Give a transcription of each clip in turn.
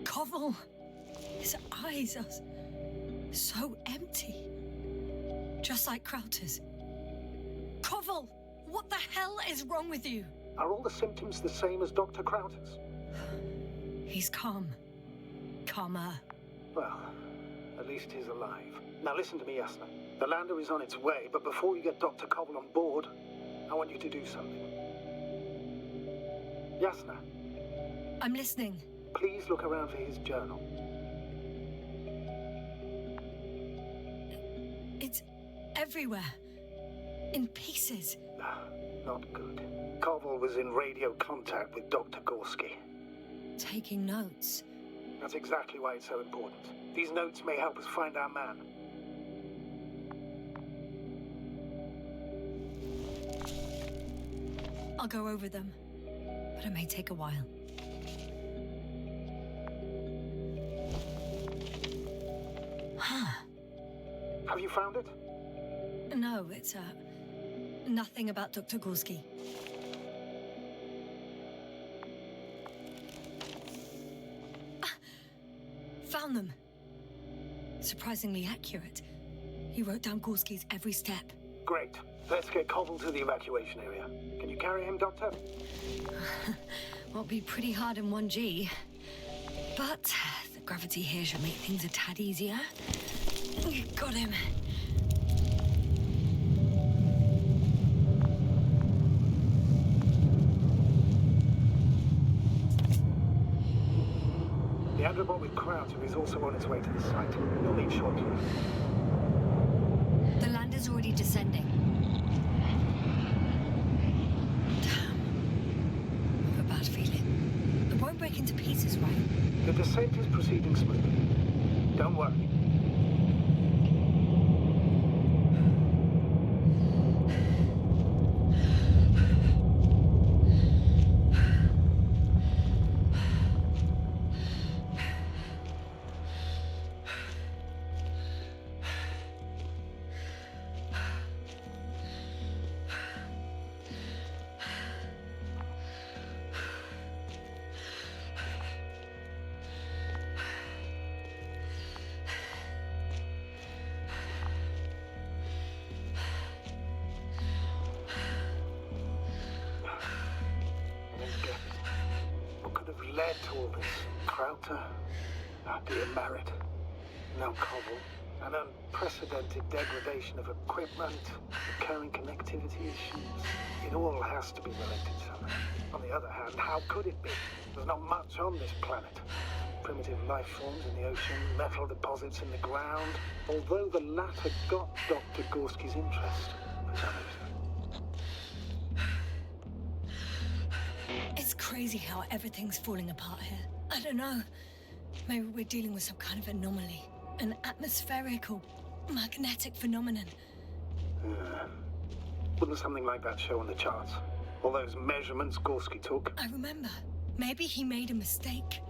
Koval. His eyes are so empty. Just like Krauter's. Koval, what the hell is wrong with you? Are all the symptoms the same as Dr. Krauter's? He's calm. Calmer. Well, at least he's alive. Now listen to me, Yasna. The lander is on its way, but before you get Dr. Koval on board, I want you to do something. Yasna. I'm listening. Please look around for his journal. It's everywhere. In pieces. Not good. Koval was in radio contact with Dr. Gorski. Taking notes. That's exactly why it's so important. These notes may help us find our man. I'll go over them, but it may take a while. Huh. Have you found it? No, it's, nothing about Dr. Gorski. Found them. Surprisingly accurate. He wrote down Gorski's every step. Great. Let's get Koval to the evacuation area. Can you carry him, Doctor? Will be pretty hard in 1G. But the gravity here should make things a tad easier. Got him. The Androbot with Krauter is also on its way to the site. You'll need shortly. The lander's already descending. Damn. I have a bad feeling. It won't break into pieces, right? The descent is proceeding smoothly. Don't worry. Led to all this. Krauter, our dear Merritt, now Koval, an unprecedented degradation of equipment, recurring connectivity issues. It all has to be related somehow. On the other hand, how could it be? There's not much on this planet. Primitive life forms in the ocean, metal deposits in the ground. Although the latter got Dr. Gorski's interest, for some reason. It's crazy how everything's falling apart here. I don't know. Maybe we're dealing with some kind of anomaly. An atmospheric or magnetic phenomenon. Wouldn't something like that show on the charts? All those measurements Gorski took? I remember. Maybe he made a mistake.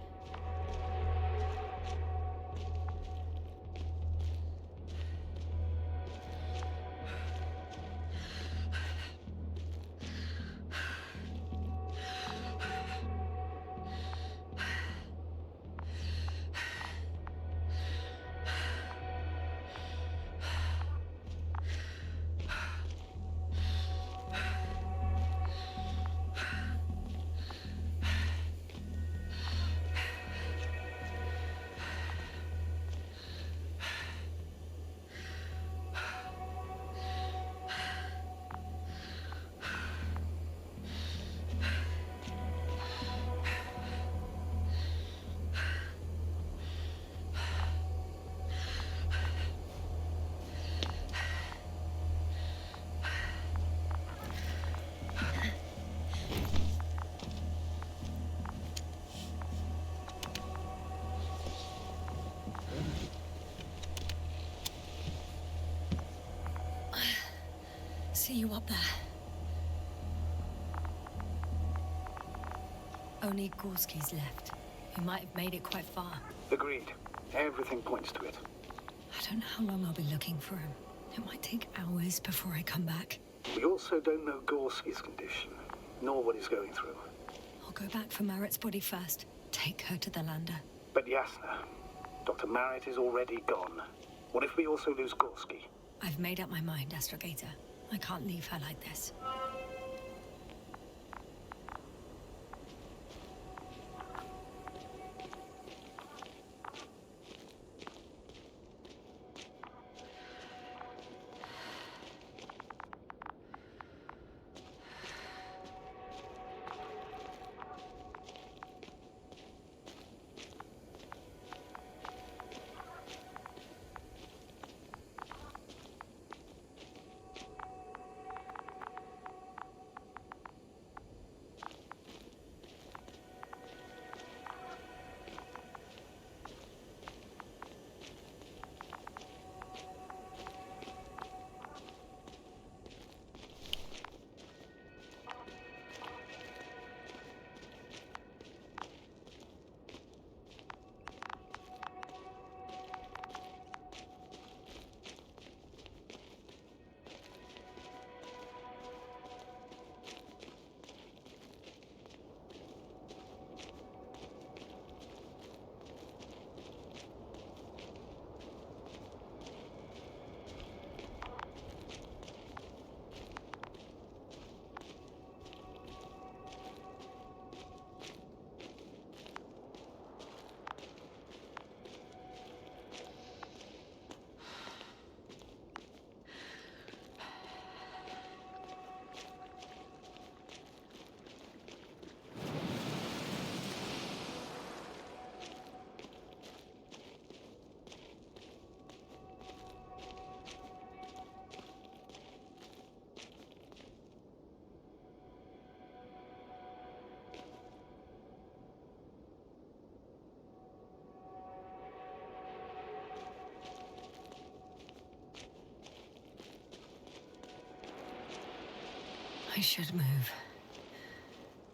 See you up there. Only Gorski's left. He might have made it quite far. Agreed. Everything points to it. I don't know how long I'll be looking for him. It might take hours before I come back. We also don't know Gorski's condition, nor what he's going through. I'll go back for Merritt's body first. Take her to the lander. But Yasna, Dr. Merritt is already gone. What if we also lose Gorski? I've made up my mind, Astrogator. I can't leave her like this. I should move.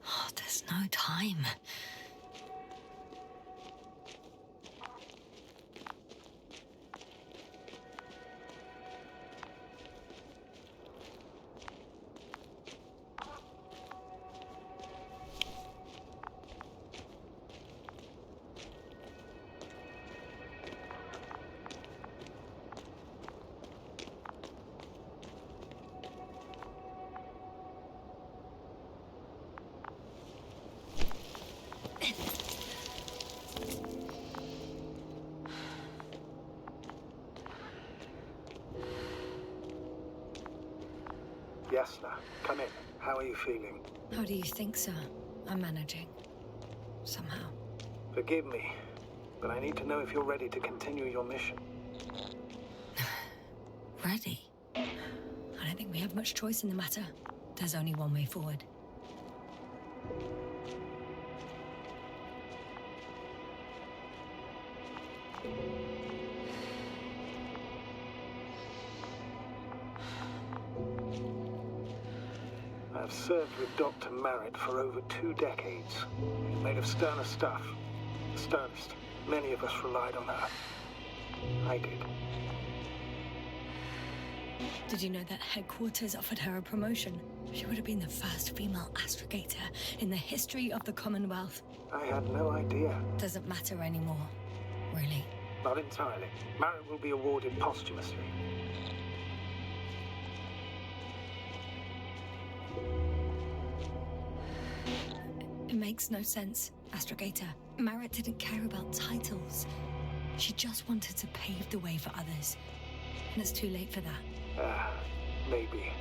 Oh, there's no time. Yasna, come in. How are you feeling? How do you think, sir? I'm managing. Somehow. Forgive me, but I need to know if you're ready to continue your mission. Ready? I don't think we have much choice in the matter. There's only one way forward. I've served with Dr. Merritt for over 2 decades. He's made of sterner stuff. The sternest. Many of us relied on her. I did. Did you know that headquarters offered her a promotion? She would have been the first female astrogator in the history of the Commonwealth. I had no idea. Doesn't matter anymore, really. Not entirely. Merritt will be awarded posthumously. It makes no sense, Astrogator. Merritt didn't care about titles. She just wanted to pave the way for others. And it's too late for that. Maybe.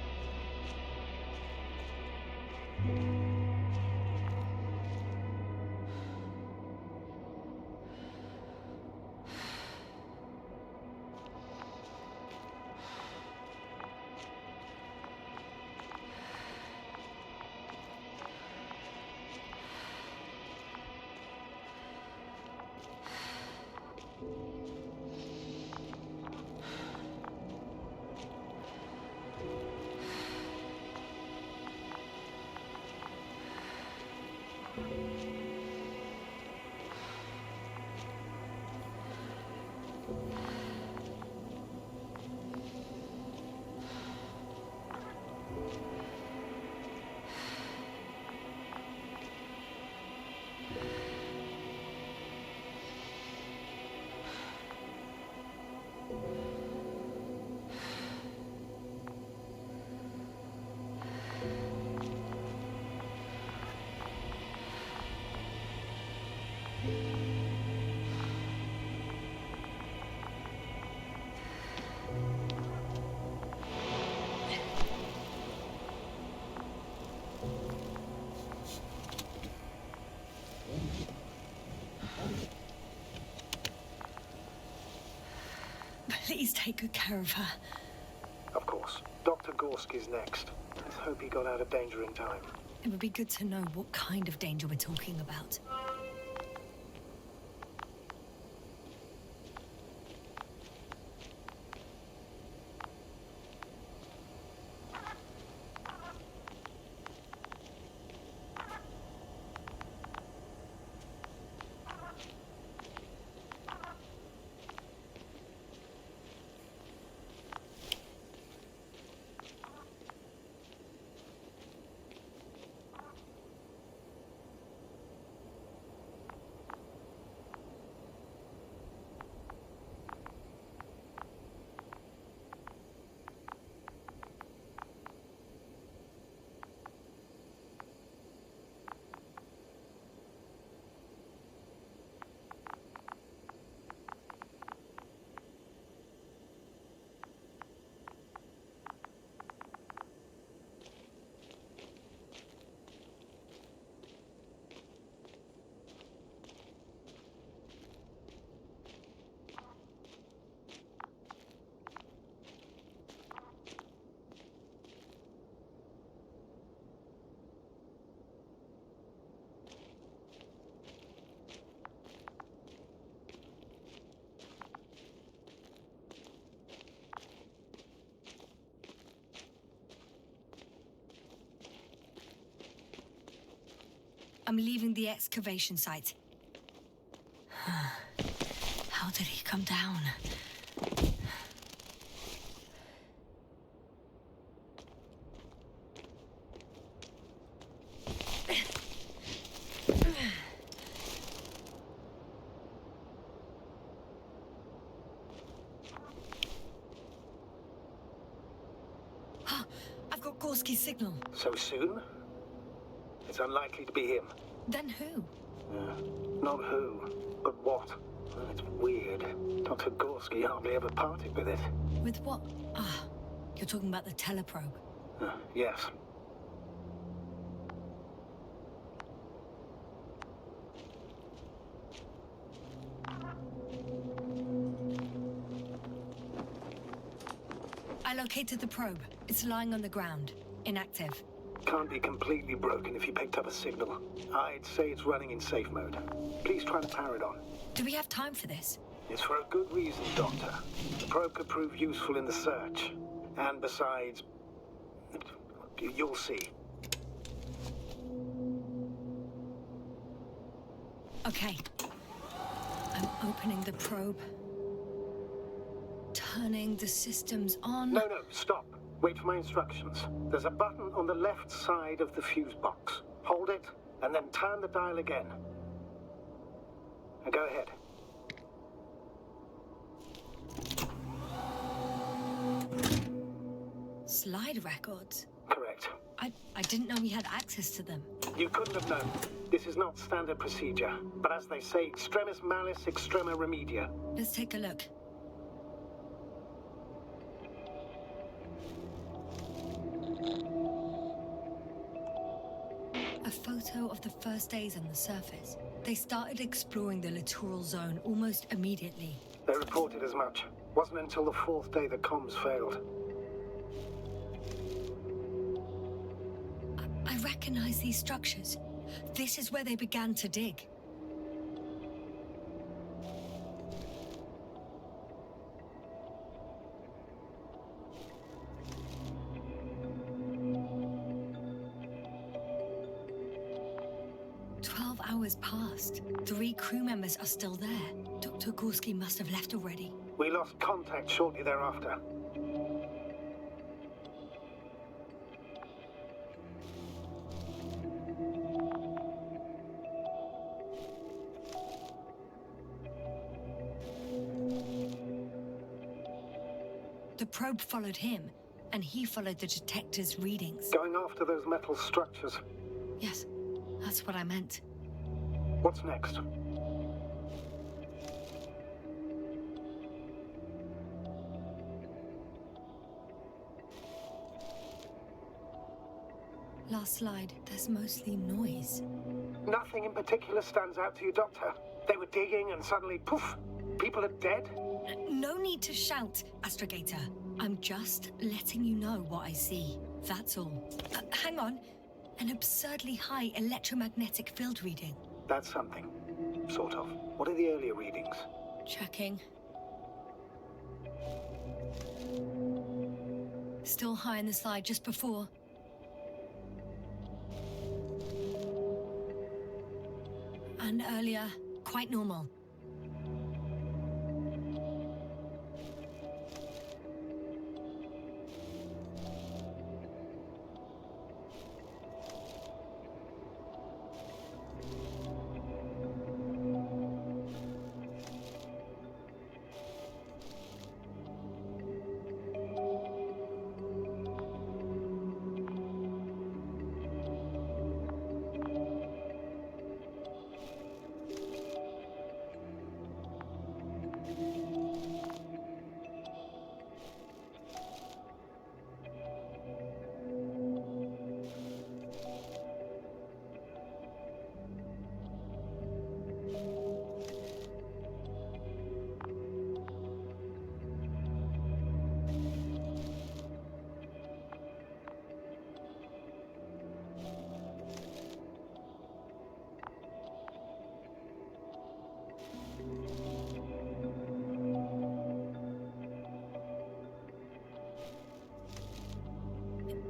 Please take good care of her. Of course. Dr. Gorski's next. Let's hope he got out of danger in time. It would be good to know what kind of danger we're talking about. I'm leaving the excavation site. How did he come down? I've got Gorski's signal. So soon? It's unlikely to be him. Then who? Not who, but what. Well, it's weird. Dr. Gorski hardly ever parted with it. With what? You're talking about the teleprobe. Yes. I located the probe. It's lying on the ground. Inactive. Can't be completely broken if you picked up a signal. I'd say it's running in safe mode. Please try to power it on. Do we have time for this? It's for a good reason, Doctor. The probe could prove useful in the search. And besides, you'll see. Okay. I'm opening the probe. Turning the systems on. No, stop. Wait for my instructions. There's a button on the left side of the fuse box. Hold it, and then turn the dial again. Now go ahead. Slide records? Correct. I didn't know we had access to them. You couldn't have known. This is not standard procedure. But as they say, extremis malice, extrema remedia. Let's take a look. A photo of the first days on the surface. They started exploring the littoral zone almost immediately. They reported as much. Wasn't until the fourth day that comms failed. I recognize these structures. This is where they began to dig. Hours passed. 3 crew members are still there. Dr. Gorski must have left already. We lost contact shortly thereafter. The probe followed him, and he followed the detector's readings. Going after those metal structures. Yes, that's what I meant. What's next? Last slide, there's mostly noise. Nothing in particular stands out to you, Doctor. They were digging and suddenly, poof, People are dead? No need to shout, Astrogator. I'm just letting you know what I see. That's all. Hang on. An absurdly high electromagnetic field reading. That's something. Sort of. What are the earlier readings? Checking. Still high in the slide just before. And earlier, quite normal.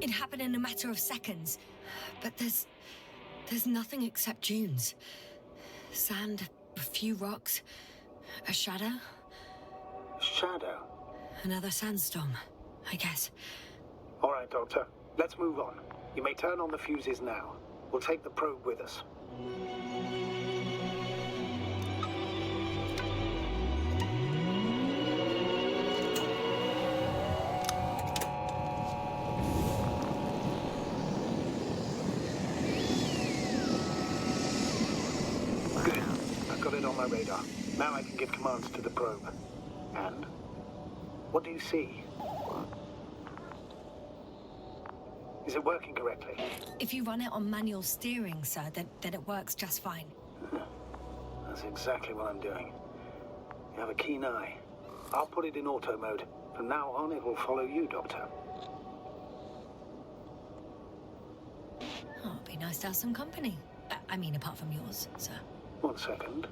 It happened in a matter of seconds. But there's nothing except dunes. Sand, a few rocks, a shadow. Shadow? Another sandstorm, I guess. All right, Doctor. Let's move on. You may turn on the fuses now. We'll take the probe with us. Good. I've got it on my radar. Now I can give commands to the probe. And? What do you see? Is it working correctly? If you run it on manual steering, sir, then it works just fine. That's exactly what I'm doing. You have a keen eye. I'll put it in auto mode. From now on, it will follow you, Doctor. Oh, it'd be nice to have some company. I mean, apart from yours, sir. 1 second.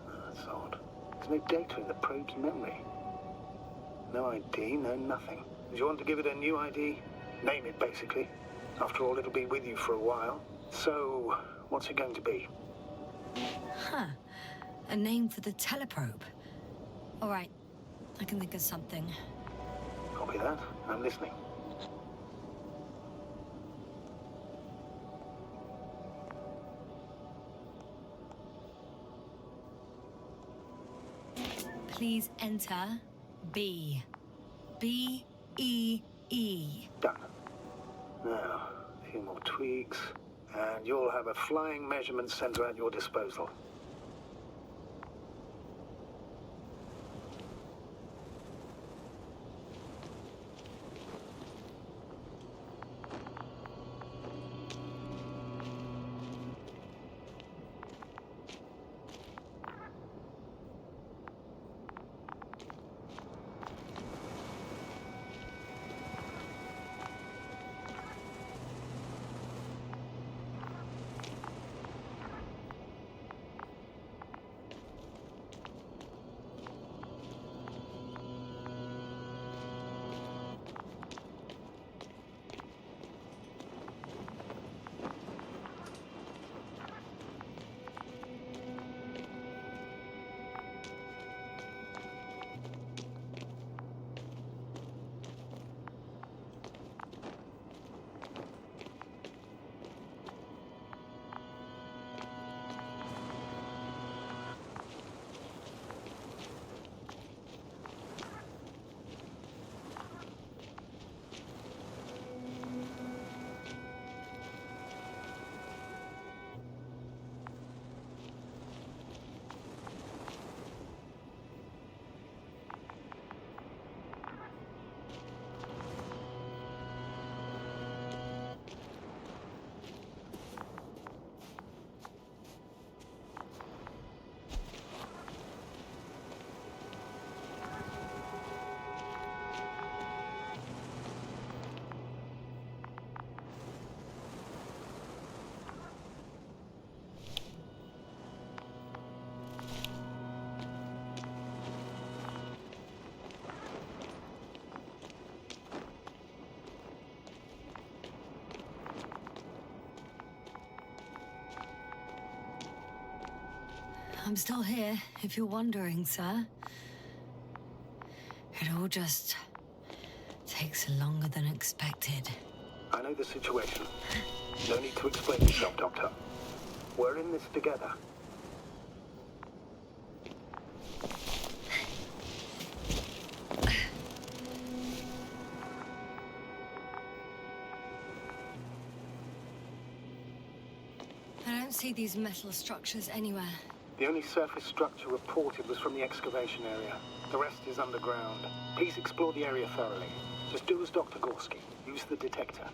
That's odd. There's no data in the probe's memory. No ID, no nothing. Do you want to give it a new ID? Name it, basically. After all, it'll be with you for a while. So, what's it going to be? Huh. A name for the teleprobe. All right. I can think of something. Copy that. I'm listening. Please enter B. B-E-E. Done. Now, a few more tweaks, and you'll have a flying measurement center at your disposal. I'm still here, if you're wondering, sir. It all just takes longer than expected. I know the situation. No need to explain yourself, Doctor. We're in this together. I don't see these metal structures anywhere. The only surface structure reported was from the excavation area. The rest is underground. Please explore the area thoroughly. Just do as Dr. Gorski. Use the detector.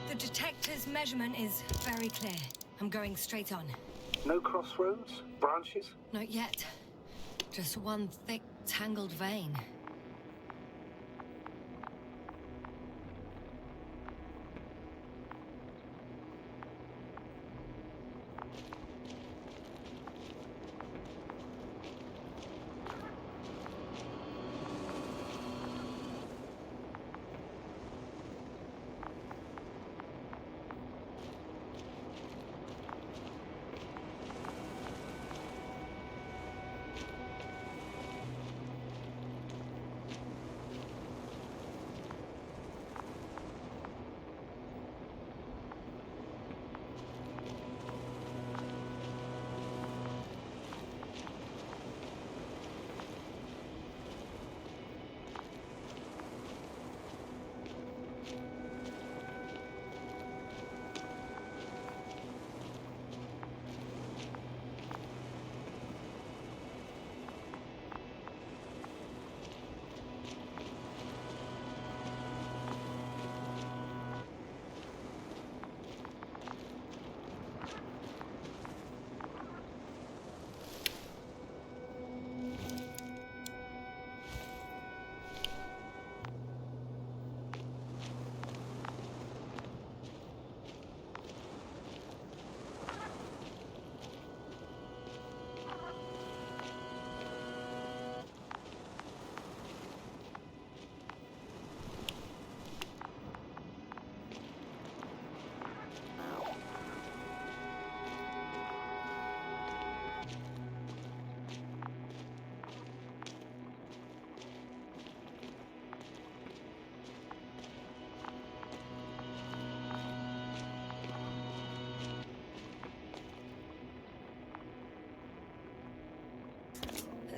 The detector's measurement is very clear. I'm going straight on. No crossroads? Branches? Not yet. Just one thick, tangled vein.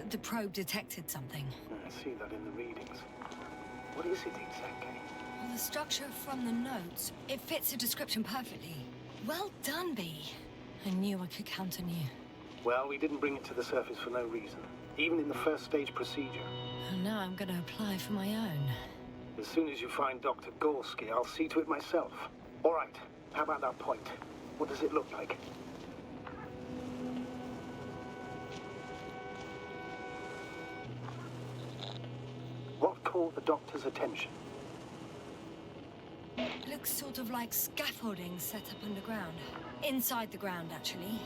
The probe detected something. I see that in the readings. What is it exactly? Well, the structure from the notes, it fits the description perfectly. Well done, B. I knew I could count on you. Well, we didn't bring it to the surface for no reason. even in the first stage procedure. And now I'm going to apply for my own. As soon as you find Dr. Gorski, I'll see to it myself. All right, how about that point? What does it look like? What caught the doctor's attention? Looks sort of like scaffolding set up underground. Inside the ground, actually.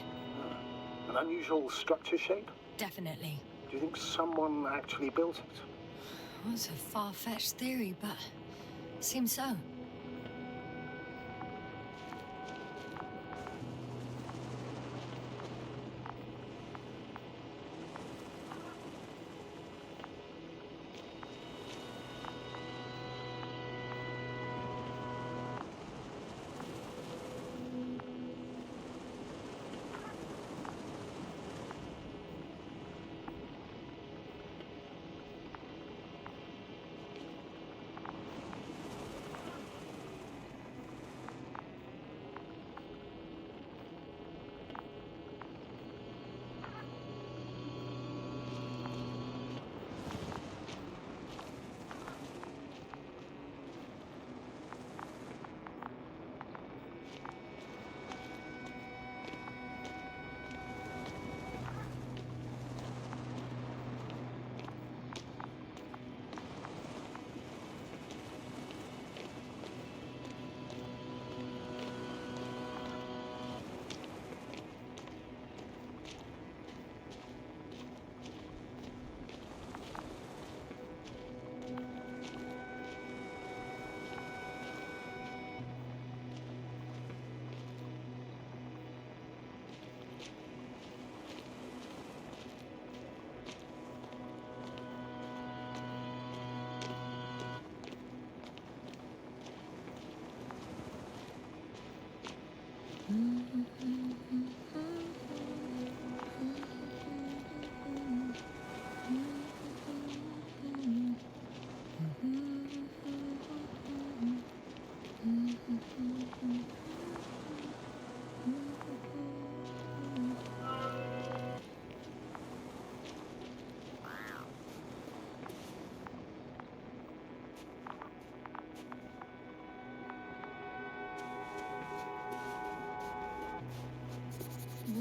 An unusual structure shape? Definitely. Do you think someone actually built it? Well, it's a far-fetched theory, but seems so.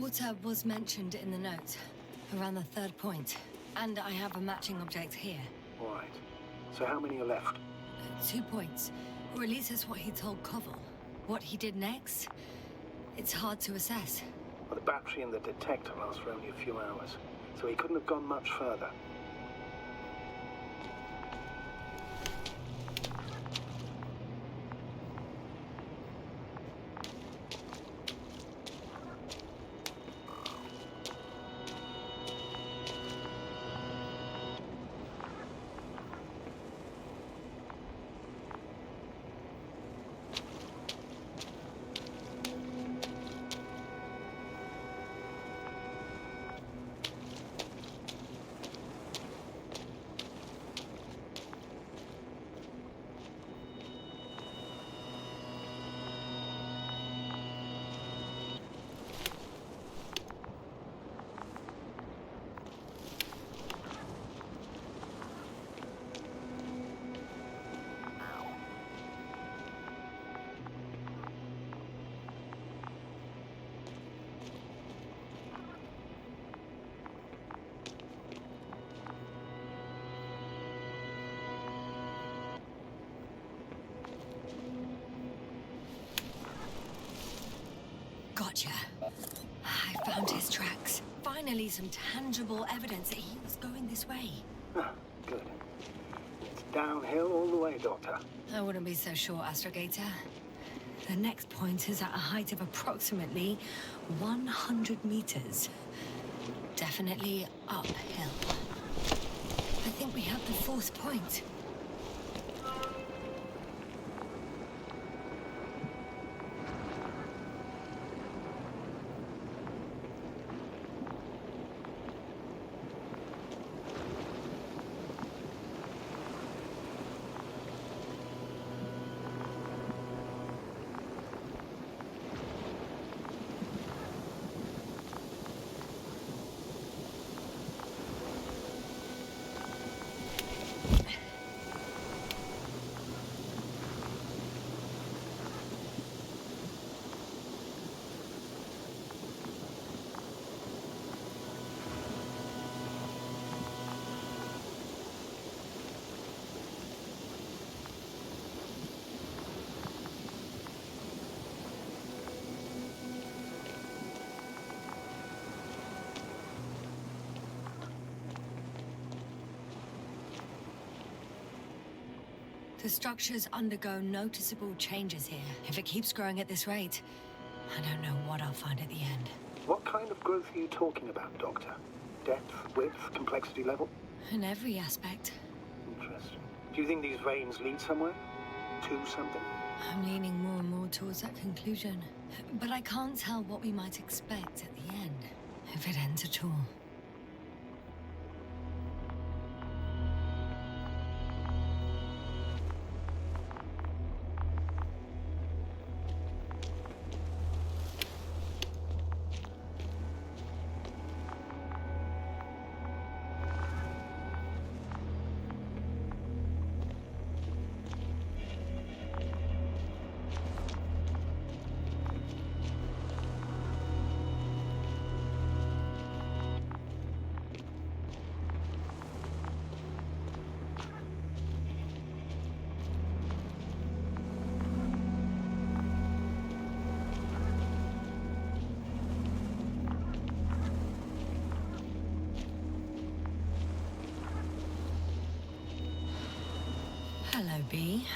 Water was mentioned in the note, around the third point. And I have a matching object here. All right. So how many are left? 2 points. Or at least that's what he told Koval. What he did next, it's hard to assess. Well, the battery and the detector last for only a few hours, so he couldn't have gone much further. Gotcha. I found his tracks. Finally, some tangible evidence that he was going this way. Ah, good. It's downhill all the way, Doctor. I wouldn't be so sure, Astrogator. The next point is at a height of approximately 100 meters. Definitely uphill. I think we have the fourth point. The structures undergo noticeable changes here. If it keeps growing at this rate, I don't know what I'll find at the end. What kind of growth are you talking about, Doctor? Depth, width, complexity level? In every aspect. Interesting. Do you think these veins lead somewhere? To something? I'm leaning more and more towards that conclusion. But I can't tell what we might expect at the end, if it ends at all. Hello, B.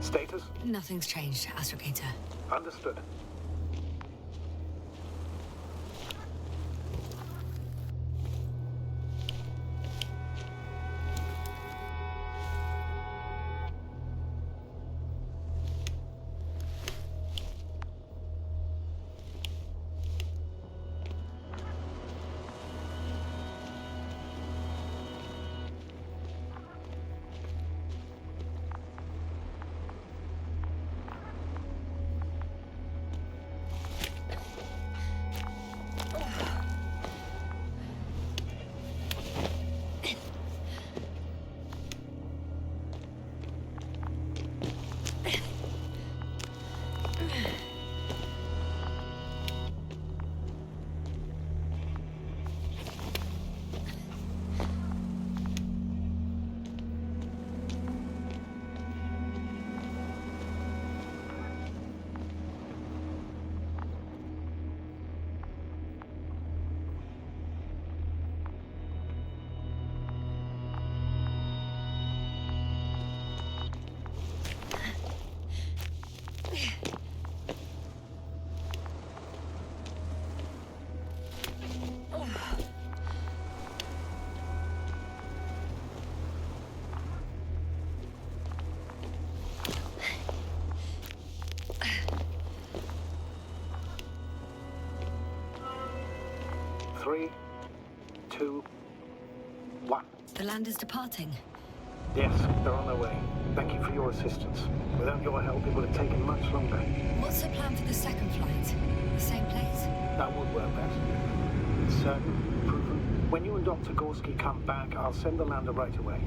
Status? Nothing's changed, Astrogator. Understood. Three, two, one. The land is departing. Yes, they're on their way. Thank you for your assistance. Without your help, it would have taken much longer. What's the plan for the second flight? The same place? That would work best. It's certain, proven. When you and Dr. Gorski come back, I'll send the lander right away.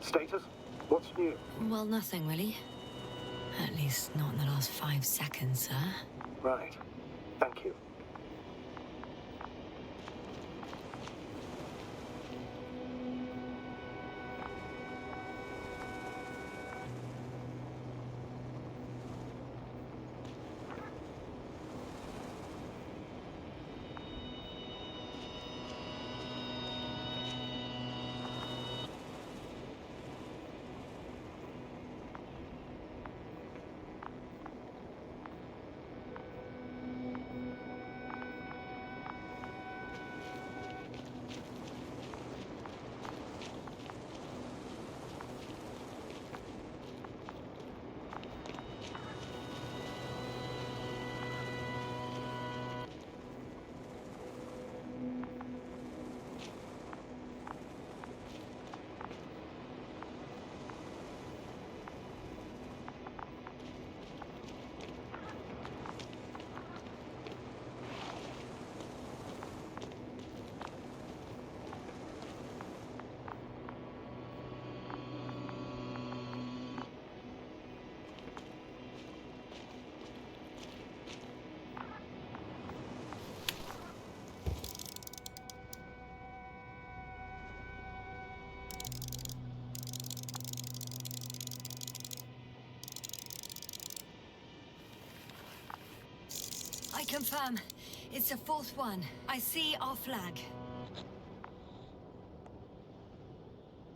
Status? What's new? Well, nothing really. At least not in the last 5 seconds, sir. Right. Thank you. I confirm. It's the 4th one. I see our flag.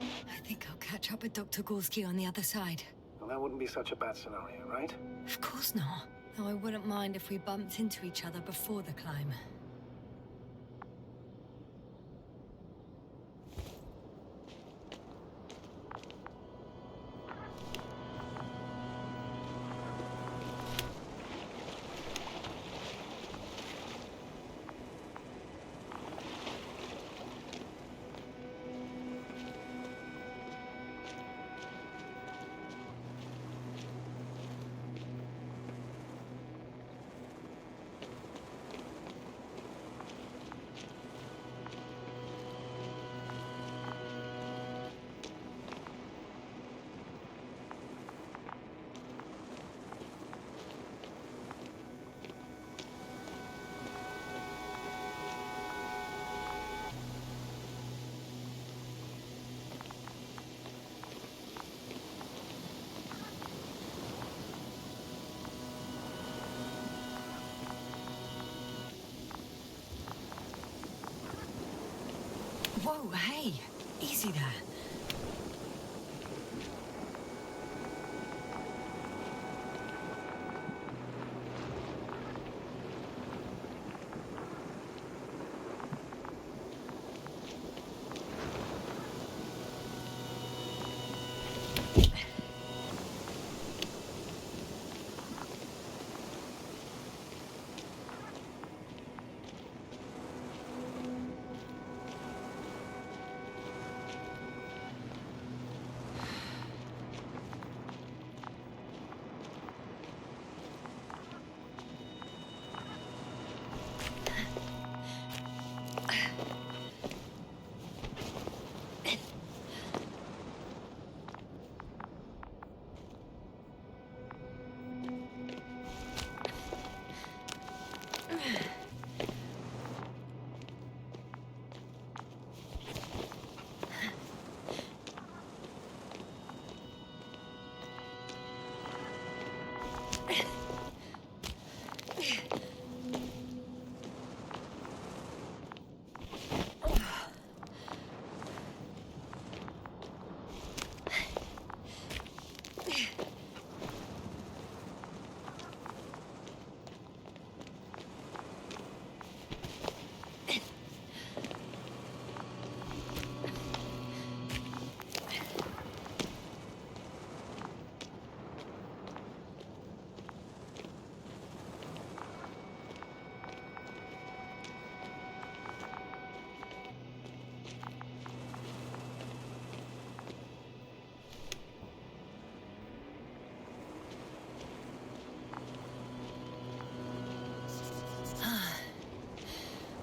I think I'll catch up with Dr. Gorski on the other side. Well, that wouldn't be such a bad scenario, right? Of course not. Though I wouldn't mind if we bumped into each other before the climb.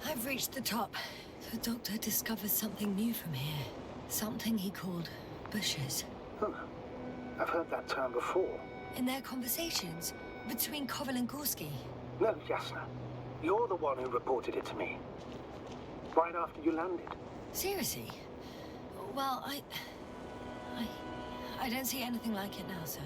I've reached the top. The doctor discovered something new from here. Something he called bushes. Huh. I've heard that term before. In their conversations between Koval and Gorski. No, Jasna. You're the one who reported it to me. Right after you landed. Seriously? Well, I don't see anything like it now, sir.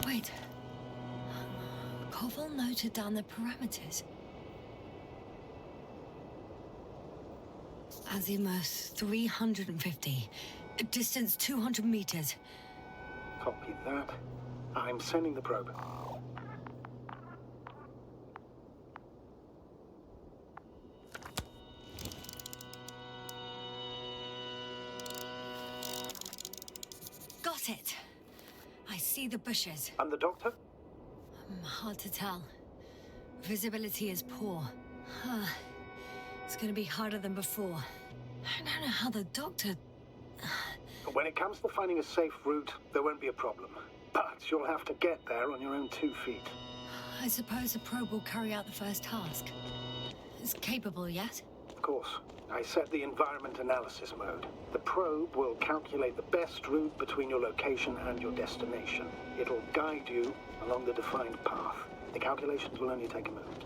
Wait. Koval noted down the parameters. Azimuth 350. Distance 200 meters. Copy that. I'm sending the probe. Got it. I see the bushes. And the doctor? Hard to tell. Visibility is poor. It's gonna be harder than before. I don't know how the doctor... When it comes to finding a safe route, there won't be a problem. But you'll have to get there on your own 2 feet. I suppose the probe will carry out the first task. It's capable yet? Of course. I set the environment analysis mode. The probe will calculate the best route between your location and your destination. It'll guide you along the defined path. The calculations will only take a moment.